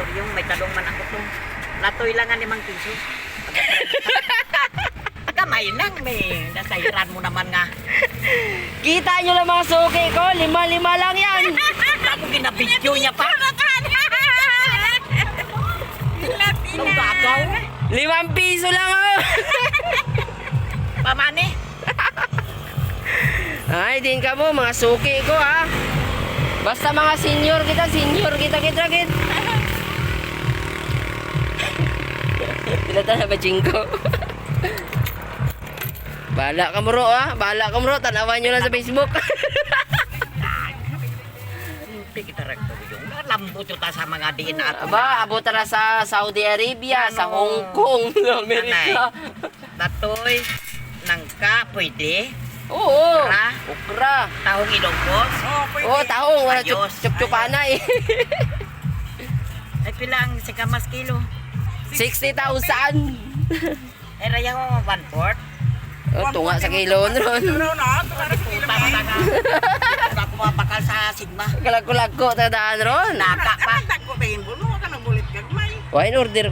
laboratorium, may talong man ako to. Latoy lang nga 5 piso. Kamay nang may nasairan mo naman nga. Kita nyo lang mga suki ko, 5-5 lang yan. Ako ginabidyo niya pa. Nung gagaw. 5 piso lang oh. Pamani. Ay, din ka mo, mga suki ko ha. Basta mga senior kita kit. Pilata na ba, Jinko? Bahala ka mo ro ha. Bahala ka mo ro. Tanawan nyo lang sa Facebook. Hindi kita rekto yung lambot yung ta sa mga diin na ato. Aba, abot na sa Saudi Arabia, sa Hong Kong, sa Amerika. Tatoy, nangka, pwede. Oo. Okra. Okra. Tahong ilongkos. Oo, tahong. Wala Ayos. chup-chupana eh. Ay pilang sikamas kilo. 60,000. Eh raya ko 1/4. Oh, tunga sa kilo ron. Puta ka nga. Wala ko mapakal sa sigma. Kalag-kulag ko, tadaan ron. Naka pa. Why in order